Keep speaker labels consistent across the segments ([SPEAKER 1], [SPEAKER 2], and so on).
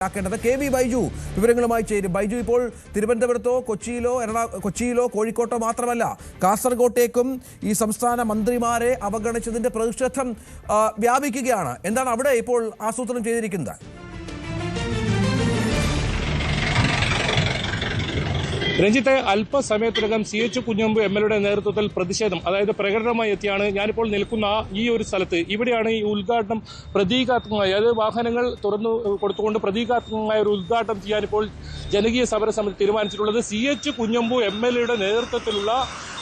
[SPEAKER 1] ാക്കേണ്ടത് കെ.വി. ബൈജു വിവരങ്ങളുമായി ചേരും. ബൈജു, ഇപ്പോൾ തിരുവനന്തപുരത്തോ കൊച്ചിയിലോ കോഴിക്കോട്ടോ മാത്രമല്ല, കാസർഗോട്ടേക്കും ഈ സംസ്ഥാന മന്ത്രിമാരെ അവഗണിച്ചതിന്റെ പ്രതിഷേധം വ്യാപിക്കുകയാണ്. എന്താണ് അവിടെ ഇപ്പോൾ ആസൂത്രണം ചെയ്തിരിക്കുന്നത്?
[SPEAKER 2] രഞ്ജിത്തെ, അല്പസമയത്തിനകം CH കുഞ്ഞമ്പു MLA നേതൃത്വത്തിൽ പ്രതിഷേധം, അതായത് പ്രകടനമായി എത്തിയാണ് ഞാനിപ്പോൾ നിൽക്കുന്ന ഈ ഒരു സ്ഥലത്ത്. ഇവിടെയാണ് ഈ ഉദ്ഘാടനം പ്രതീകാത്മകമായി, അതായത് വാഹനങ്ങൾ തുറന്നു കൊടുത്തുകൊണ്ട് പ്രതീകാത്മകമായ ഒരു ഉദ്ഘാടനം ചെയ്യാൻ ഇപ്പോൾ ജനകീയ സമരസമിതി തീരുമാനിച്ചിട്ടുള്ളത്. CH കുഞ്ഞമ്പു MLA നേതൃത്വത്തിലുള്ള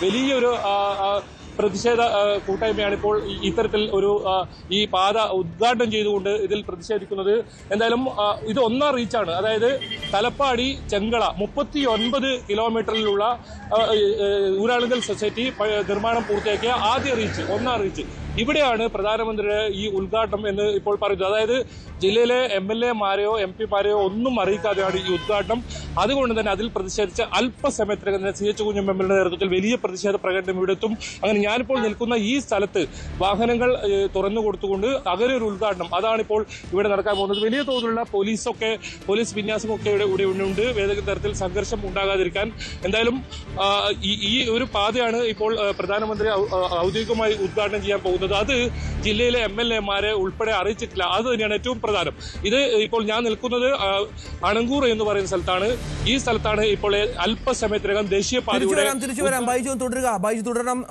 [SPEAKER 2] വലിയൊരു പ്രതിഷേധ കൂട്ടായ്മയാണ് ഇപ്പോൾ ഇത്തരത്തിൽ ഒരു ഈ പാത ഉദ്ഘാടനം ചെയ്തുകൊണ്ട് ഇതിൽ പ്രതിഷേധിക്കുന്നത്. എന്തായാലും ഇത് ഒന്നാം റീച്ചാണ്, അതായത് തലപ്പാടി ചെങ്കള 39 കിലോമീറ്ററിലുള്ള ഊരാളുങ്കൽ സൊസൈറ്റി നിർമ്മാണം പൂർത്തിയാക്കിയ ആദ്യ റീച്ച്, ഒന്നാം റീച്ച്. ഇവിടെയാണ് പ്രധാനമന്ത്രിയുടെ ഈ ഉദ്ഘാടനം എന്ന് ഇപ്പോൾ പറയുന്നത്. അതായത് ജില്ലയിലെ MLA മാരെയോ MP മാരെയോ ഒന്നും അറിയിക്കാതെയാണ് ഈ ഉദ്ഘാടനം. അതുകൊണ്ട് തന്നെ അതിൽ പ്രതിഷേധിച്ച് അല്പസമയത്തിനകം തന്നെ CH കുഞ്ഞമ്പു MLA നേതൃത്വത്തിൽ വലിയ പ്രതിഷേധ പ്രകടനം ഇവിടെ എത്തും. അങ്ങനെ ഞാനിപ്പോൾ നിൽക്കുന്ന ഈ സ്ഥലത്ത് വാഹനങ്ങൾ തുറന്നു കൊടുത്തുകൊണ്ട് അങ്ങനെ ഒരു ഉദ്ഘാടനം, അതാണിപ്പോൾ ഇവിടെ നടക്കാൻ പോകുന്നത്. വലിയ തോതിലുള്ള പോലീസ് വിന്യാസമൊക്കെ ഇവിടെ ഉണ്ട്, ഏതെങ്കിലും തരത്തിൽ സംഘർഷം ഉണ്ടാകാതിരിക്കാൻ. എന്തായാലും ഈ ഒരു പാതയാണ് ഇപ്പോൾ പ്രധാനമന്ത്രി ഔദ്യോഗികമായി ഉദ്ഘാടനം ചെയ്യാൻ പോകുന്നത്. അത് ജില്ലയിലെ MLA മാരെ ഉൾപ്പെടെ അറിയിച്ചിട്ടില്ല. അത് തന്നെയാണ് ഏറ്റവും പ്രധാനം. ഇത് ഇപ്പോൾ ഞാൻ നിൽക്കുന്നത് അണങ്കൂർ എന്ന് പറയുന്ന സ്ഥലത്താണ്. ഈ സ്ഥലത്താണ് ഇപ്പോൾ അല്പസമയത്തിനകം ദേശീയപാതയുടെ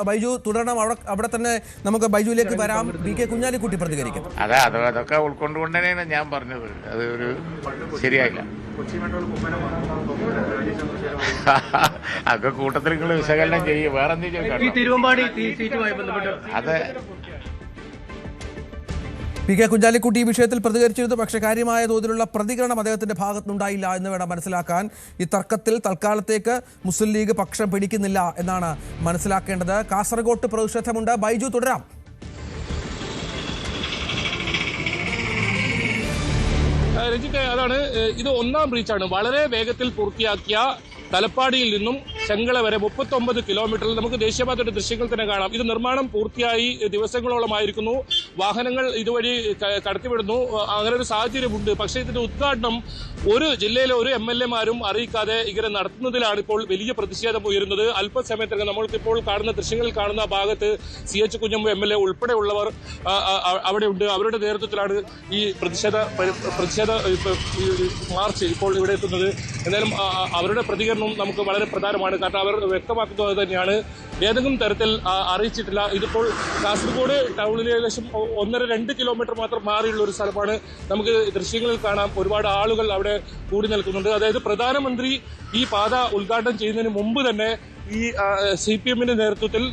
[SPEAKER 1] ബൈജു തുടരണം. അവിടെ തന്നെ നമുക്ക് ബൈജുവിലേക്ക് വരാം. PK കുഞ്ഞാലിക്കുട്ടി പ്രതികരിക്കും.
[SPEAKER 3] അതൊക്കെ ഉൾക്കൊണ്ടുകൊണ്ട് തന്നെയാണ് ഞാൻ പറഞ്ഞത്. അത് ഒരു ശരിയായില്ല. അതൊക്കെ കൂട്ടത്തിൽ നിങ്ങൾ വിശകലനം ചെയ്യും. വേറെ അതെ,
[SPEAKER 1] PK കുഞ്ഞാലിക്കുട്ടി ഈ വിഷയത്തിൽ പ്രതികരിച്ചിരുന്നു. പക്ഷേ കാര്യമായ തോതിലുള്ള പ്രതികരണം അദ്ദേഹത്തിന്റെ ഭാഗത്തുനിന്നുണ്ടായില്ല എന്ന് വേണം മനസ്സിലാക്കാൻ. ഈ തർക്കത്തിൽ തൽക്കാലത്തേക്ക് മുസ്ലിം ലീഗ് പക്ഷം പിടിക്കുന്നില്ല എന്നാണ് മനസ്സിലാക്കേണ്ടത്. കാസർഗോട്ട് പ്രതിഷേധമുണ്ട്. ബൈജു, തുടരാം.
[SPEAKER 2] രഞ്ജിത്തെ, അതാണ് ഇത് ഒന്നാം റീച്ചാണ്. വളരെ വേഗത്തിൽ പൂർത്തിയാക്കിയ തലപ്പാടിയിൽ നിന്നും ചെങ്കള വരെ 39 കിലോമീറ്ററിൽ നമുക്ക് ദേശീയപാതയുടെ ദൃശ്യങ്ങൾ തന്നെ കാണാം. ഇത് നിർമ്മാണം പൂർത്തിയായി ദിവസങ്ങളോളമായിരിക്കുന്നു. വാഹനങ്ങൾ ഇതുവഴി കടത്തിവിടുന്നു. അങ്ങനെ ഒരു സാഹചര്യമുണ്ട്. പക്ഷേ ഇതിന്റെ ഉദ്ഘാടനം ഒരു ജില്ലയിലെ ഒരു MLA മാരും അറിയിക്കാതെ ഇങ്ങനെ നടത്തുന്നതിലാണ് ഇപ്പോൾ വലിയ പ്രതിഷേധം ഉയരുന്നത്. അല്പസമയത്തിനകം നമ്മൾക്കിപ്പോൾ കാണുന്ന ദൃശ്യങ്ങളിൽ കാണുന്ന ഭാഗത്ത് CH കുഞ്ഞമ്പു MLA ഉൾപ്പെടെയുള്ളവർ അവിടെയുണ്ട്. അവരുടെ നേതൃത്വത്തിലാണ് ഈ പ്രതിഷേധ മാർച്ച് ഇപ്പോൾ ഇവിടെ എത്തുന്നത്. എന്തായാലും അവരുടെ പ്രതികരണം നമുക്ക് വളരെ പ്രധാനമാണ്. കാരണം അവർ വ്യക്തമാക്കുന്നത് തന്നെയാണ്, ഏതെങ്കിലും തരത്തിൽ അറിയിച്ചിട്ടില്ല. ഇതിപ്പോൾ കാസർഗോഡ് ടൗണിലെ ഏകദേശം 1.5-2 കിലോമീറ്റർ മാത്രം മാറിയുള്ള ഒരു സ്ഥലമാണ്. നമുക്ക് ദൃശ്യങ്ങളിൽ കാണാം, ഒരുപാട് ആളുകൾ അവിടെ കൂടി നിൽക്കുന്നുണ്ട്. അതായത് പ്രധാനമന്ത്രി ഈ പാത ഉദ്ഘാടനം ചെയ്യുന്നതിന് മുമ്പ് തന്നെ ഈ CPM-ന്റെ നേതൃത്വത്തിൽ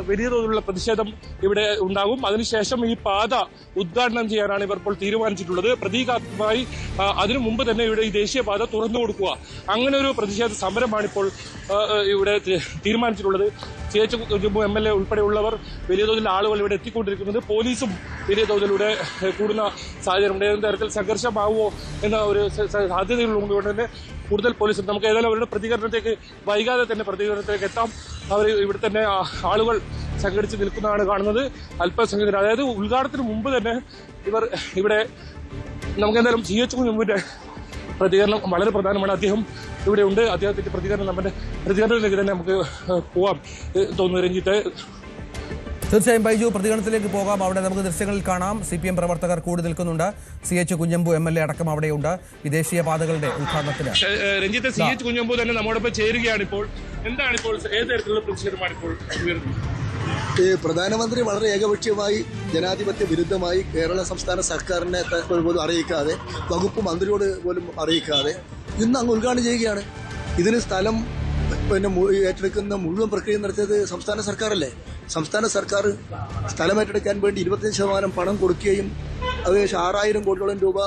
[SPEAKER 2] വലിയ തോതിലുള്ള പ്രതിഷേധം ഇവിടെ ഉണ്ടാകും. അതിനുശേഷം ഈ പാത ഉദ്ഘാടനം ചെയ്യാനാണ് ഇവർ ഇപ്പോൾ തീരുമാനിച്ചിട്ടുള്ളത്. പ്രതീകാത്മകമായി അതിനു മുമ്പ് തന്നെ ഇവിടെ ഈ ദേശീയപാത തുറന്നു കൊടുക്കുക, അങ്ങനെ ഒരു പ്രതിഷേധ സമരമാണിപ്പോൾ ഇവിടെ തീരുമാനിച്ചിട്ടുള്ളത്. CH കുഞ്ഞമ്പു MLA ഉൾപ്പെടെയുള്ളവർ വലിയ തോതിൽ ആളുകൾ ഇവിടെ എത്തിക്കൊണ്ടിരിക്കുന്നത്. പോലീസും വലിയ തോതിലൂടെ കൂടുന്ന സാഹചര്യമുണ്ട്. ഏതെങ്കിലും തരത്തിൽ സംഘർഷമാവുമോ എന്ന ഒരു സാധ്യതകളുള്ളതുകൊണ്ട് തന്നെ കൂടുതൽ പോലീസ്. നമുക്ക് ഏതായാലും അവരുടെ പ്രതികരണത്തേക്ക് വൈകാതെ തന്നെ പ്രതികരണത്തിലേക്ക് എത്താം. അവർ ഇവിടെ തന്നെ ആളുകൾ സംഘടിച്ച് നിൽക്കുന്നതാണ് കാണുന്നത്. അല്പസംഖ്യത്തിൽ, അതായത് ഉദ്ഘാടനത്തിന് മുമ്പ് തന്നെ ഇവർ ഇവിടെ. നമുക്ക് എന്തായാലും CH കുഞ്ഞമ്പുവിന്റെ പ്രതികരണം വളരെ പ്രധാനമാണ്. അദ്ദേഹം ഇവിടെ ഉണ്ട്. അദ്ദേഹത്തിന്റെ പ്രതികരണം, നമ്മുടെ പ്രതികരണത്തിലേക്ക് തന്നെ നമുക്ക് പോവാം തോന്നുന്നു. രഞ്ജിത്ത്,
[SPEAKER 1] തീർച്ചയായും ബൈജു, പ്രതികരണത്തിലേക്ക് പോകാം. അവിടെ നമുക്ക് ദൃശ്യങ്ങളിൽ കാണാം, CPM പ്രവർത്തകർ കൂടി നിൽക്കുന്നുണ്ട്. CH കുഞ്ഞമ്പു MLA അടക്കം അവിടെയുണ്ട് ഈ ദേശീയ പാതകളുടെ ഉദ്ഘാടനത്തിന്.
[SPEAKER 2] രഞ്ജിത്ത്, CH കുഞ്ഞമ്പു തന്നെ നമ്മോടൊപ്പം ചേരുകയാണ്. ഇപ്പോൾ എന്താണ് ഇപ്പോൾ ഏത് തരത്തിലുള്ള പ്രതിഷേധമാണ് ഇപ്പോൾ ഉയർന്നത്?
[SPEAKER 4] പ്രധാനമന്ത്രി വളരെ ഏകപക്ഷീയമായി ജനാധിപത്യ വിരുദ്ധമായി കേരള സംസ്ഥാന സർക്കാരിനെ പോലും അറിയിക്കാതെ, വകുപ്പ് മന്ത്രിയോട് പോലും അറിയിക്കാതെ ഇന്ന് അങ്ങ് ഉദ്ഘാടനം ചെയ്യുകയാണ്. ഇതിന് സ്ഥലം ഏറ്റെടുക്കുന്ന മുഴുവൻ പ്രക്രിയ നടത്തിയത് സംസ്ഥാന സർക്കാരല്ലേ. സംസ്ഥാന സർക്കാർ സ്ഥലം ഏറ്റെടുക്കാൻ വേണ്ടി 25% പണം കൊടുക്കുകയും അത് 6,000 കോടിയോളം രൂപ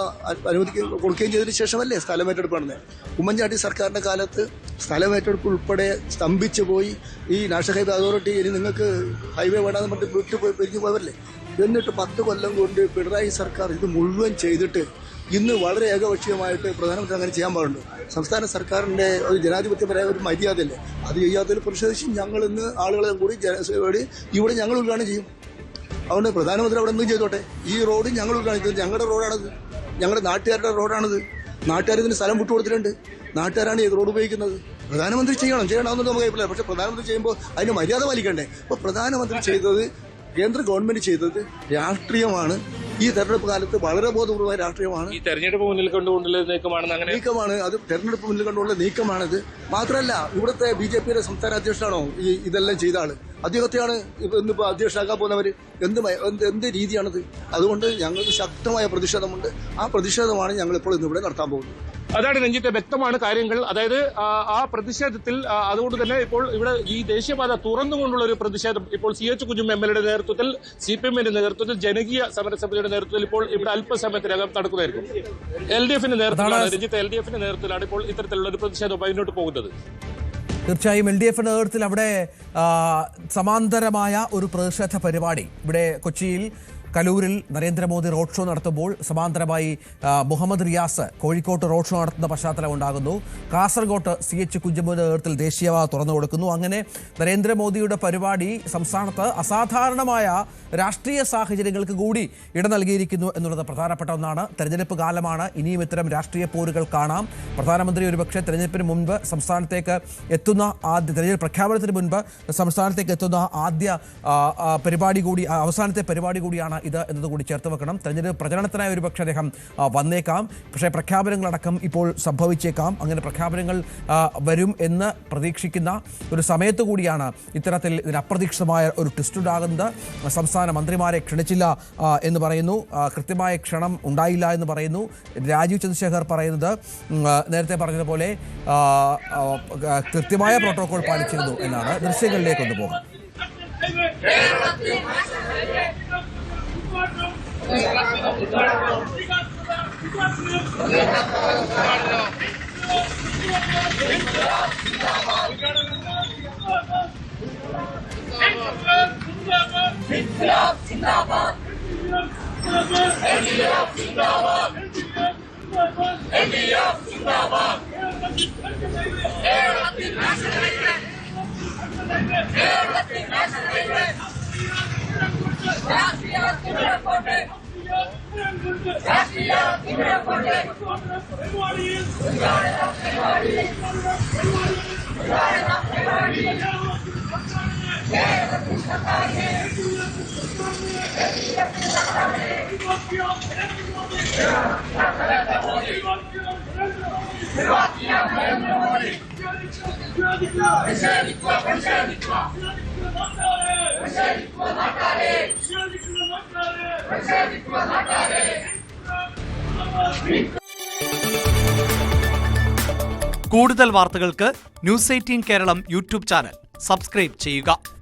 [SPEAKER 4] കൊടുക്കുകയും ചെയ്തതിനു ശേഷമല്ലേ സ്ഥലം ഏറ്റെടുപ്പ് നടന്നത്. ഉമ്മൻചാണ്ടി സർക്കാരിൻ്റെ കാലത്ത് സ്ഥലം ഏറ്റെടുപ്പ് ഉൾപ്പെടെ സ്തംഭിച്ചു പോയി. ഈ നാഷണൽ ഹൈവേ അതോറിറ്റി ഇനി നിങ്ങൾക്ക് ഹൈവേ വേണമെന്ന് പറഞ്ഞിട്ട് വിട്ടു പിരിഞ്ഞു പോയവരല്ലേ. എന്നിട്ട് 10 കൊല്ലം കൊണ്ട് പിണറായി സർക്കാർ ഇത് മുഴുവൻ ചെയ്തിട്ട് ഇന്ന് വളരെ ഏകപക്ഷീയമായിട്ട് പ്രധാനമന്ത്രി അങ്ങനെ ചെയ്യാൻ പാടുണ്ട്. സംസ്ഥാന സർക്കാരിൻ്റെ ഒരു ജനാധിപത്യപരമായ ഒരു മര്യാദയല്ലേ, അത് ചെയ്യാത്തതിൽ പ്രതിഷേധിച്ച് ഞങ്ങൾ ഇന്ന് ആളുകളെ കൂടി ഇവിടെ ഞങ്ങൾ ഉദ്ഘാടനം ചെയ്യും. അതുകൊണ്ട് പ്രധാനമന്ത്രി അവിടെ എന്തും ചെയ്തോട്ടെ. ഈ റോഡ് ഞങ്ങൾ ഉദ്ഘാടനം ചെയ്തു. ഞങ്ങളുടെ റോഡാണത്, ഞങ്ങളുടെ നാട്ടുകാരുടെ റോഡാണത്. നാട്ടുകാർ ഇതിന് സ്ഥലം വിട്ടുകൊടുത്തിട്ടുണ്ട്. നാട്ടുകാരാണ് ഈ റോഡ് ഉപയോഗിക്കുന്നത്. പ്രധാനമന്ത്രി ചെയ്യണമെന്ന് നമുക്ക് അഭിപ്രായം. പക്ഷേ പ്രധാനമന്ത്രി ചെയ്യുമ്പോൾ അതിന് മര്യാദ പാലിക്കണ്ടേ? ഇപ്പോൾ പ്രധാനമന്ത്രി ചെയ്തത്, കേന്ദ്ര ഗവൺമെന്റ് ചെയ്തത് രാഷ്ട്രീയമാണ്. ഈ തെരഞ്ഞെടുപ്പ് കാലത്ത് വളരെ ബോധപൂർവമായ രാഷ്ട്രീയമാണ്.
[SPEAKER 2] ഈ തെരഞ്ഞെടുപ്പ് മുന്നിൽ കണ്ടുകൊണ്ടുള്ള നീക്കമാണ്.
[SPEAKER 4] അത് തെരഞ്ഞെടുപ്പ് മുന്നിൽ കണ്ടുള്ള നീക്കമാണിത്. മാത്രമല്ല, ഇവിടുത്തെ BJPയുടെ സംസ്ഥാന അധ്യക്ഷനാണോ ഇതെല്ലാം ചെയ്ത ആള്? അദ്ദേഹത്തെയാണ് ഇന്നിപ്പോൾ അധ്യക്ഷനാക്കാൻ പോകുന്നവർ. എന്ത് രീതിയാണിത്? അതുകൊണ്ട് ഞങ്ങൾക്ക് ശക്തമായ പ്രതിഷേധമുണ്ട്. ആ പ്രതിഷേധമാണ് ഞങ്ങളിപ്പോൾ ഇന്നിവിടെ നടത്താൻ പോകുന്നത്.
[SPEAKER 2] അതാണ് രഞ്ജിത്തെ, വ്യക്തമാണ് കാര്യങ്ങൾ. അതായത് ആ പ്രതിഷേധത്തിൽ അതുകൊണ്ട് തന്നെ ഇപ്പോൾ ഇവിടെ ഈ ദേശീയപാത തുറന്നുകൊണ്ടുള്ള ഒരു പ്രതിഷേധം ഇപ്പോൾ CH കുഞ്ഞുമ്മ MLയുടെ നേതൃത്വത്തിൽ, CPMന്റെ നേതൃത്വത്തിൽ, ജനകീയ സമരസമിതിയുടെ നേതൃത്വത്തിൽ ഇപ്പോൾ ഇവിടെ അല്പസമയത്തിനകം നടക്കുന്നതായിരിക്കും. LDFന്റെ നേതൃത്വത്തിലാണ്, രഞ്ജിത്ത്, LDFന്റെ നേതൃത്വത്തിലാണ് ഇപ്പോൾ ഇത്തരത്തിലുള്ള ഒരു പ്രതിഷേധം മുന്നോട്ട് പോകുന്നത്.
[SPEAKER 1] തീർച്ചയായും LDFന്റെ നേതൃത്വത്തിൽ അവിടെ സമാന്തരമായ ഒരു പ്രതിഷേധ പരിപാടി ഇവിടെ കൊച്ചിയിൽ കലൂരിൽ നരേന്ദ്രമോദി റോഡ് ഷോ നടത്തുമ്പോൾ സമാന്തരമായി മുഹമ്മദ് റിയാസ് കോഴിക്കോട്ട് റോഡ് ഷോ നടത്തുന്ന പശ്ചാത്തലം ഉണ്ടാകുന്നു. കാസർഗോട്ട് CH കുഞ്ഞുമ്മയുടെ നേതൃത്വത്തിൽ ദേശീയപാത തുറന്നു കൊടുക്കുന്നു. അങ്ങനെ നരേന്ദ്രമോദിയുടെ പരിപാടി സംസ്ഥാനത്ത് അസാധാരണമായ രാഷ്ട്രീയ സാഹചര്യങ്ങൾക്ക് കൂടി ഇട നൽകിയിരിക്കുന്നു എന്നുള്ളത് പ്രധാനപ്പെട്ട ഒന്നാണ്. തെരഞ്ഞെടുപ്പ് കാലമാണ്. ഇനിയും ഇത്തരം രാഷ്ട്രീയ പോരുകൾ കാണാം. പ്രധാനമന്ത്രി ഒരുപക്ഷെ തെരഞ്ഞെടുപ്പിന് മുൻപ് സംസ്ഥാനത്തേക്ക് എത്തുന്ന തെരഞ്ഞെടുപ്പ് പ്രഖ്യാപനത്തിന് മുൻപ് സംസ്ഥാനത്തേക്ക് എത്തുന്ന പരിപാടി കൂടി, അവസാനത്തെ പരിപാടി കൂടിയാണ് ഇത് എന്നതുകൂടി ചേർത്ത് വെക്കണം. തെരഞ്ഞെടുപ്പ് പ്രചരണത്തിനായി ഒരുപക്ഷെ അദ്ദേഹം വന്നേക്കാം. പക്ഷേ പ്രഖ്യാപനങ്ങളടക്കം ഇപ്പോൾ സംഭവിച്ചേക്കാം. അങ്ങനെ പ്രഖ്യാപനങ്ങൾ വരും എന്ന് പ്രതീക്ഷിക്കുന്ന ഒരു സമയത്ത് കൂടിയാണ് ഇത്തരത്തിൽ ഇതിന് അപ്രതീക്ഷിതമായ ഒരു ട്വിസ്റ്റ് ഉണ്ടാകുന്നത്. സംസ്ഥാന മന്ത്രിമാരെ ക്ഷണിച്ചില്ല എന്ന് പറയുന്നു. കൃത്യമായ ക്ഷണം ഉണ്ടായില്ല എന്ന് പറയുന്നു. രാജീവ് ചന്ദ്രശേഖർ പറയുന്നത് നേരത്തെ പറഞ്ഞതുപോലെ കൃത്യമായ പ്രോട്ടോകോൾ പാലിച്ചിരുന്നു എന്നാണ്. ദൃശ്യങ്ങളിലേക്ക് ഒന്ന് പോകാം.
[SPEAKER 5] കൂടുതൽ വാർത്തകൾക്ക് News 18 Keralam YouTube channel subscribe ചെയ്യുക.